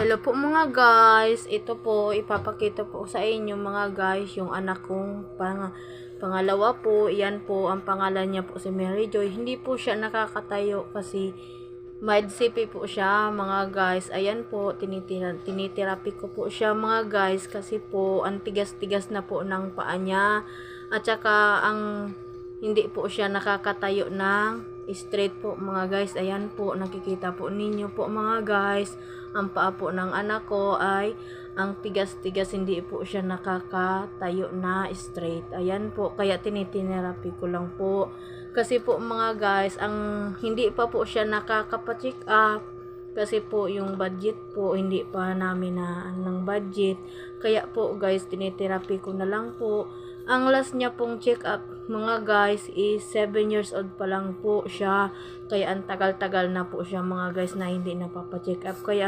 Hello po mga guys, ito po ipapakita po sa inyo mga guys yung anak kong pangalawa po. Yan po ang pangalan niya po si Mary Joy. Hindi po siya nakakatayo kasi mild CP po siya mga guys. Ayan po tiniterapi ko po siya mga guys kasi po ang tigas-tigas na po ng paa niya at saka ang hindi po siya nakakatayo ng straight po mga guys. Ayan po, nakikita po ninyo po mga guys, ang paa po ng anak ko ay ang tigas-tigas, hindi po siya nakakatayo na straight. Ayan po, kaya tinitinerapi ko lang po kasi po mga guys, ang hindi pa po siya nakakapacheck up kasi po yung budget po hindi pa namin na ng budget, kaya po guys tiniterapi ko na lang po. Ang last niya pong check up mga guys is 7 years old pa lang po siya, kaya ang tagal-tagal na po siya mga guys na hindi napapacheck up, kaya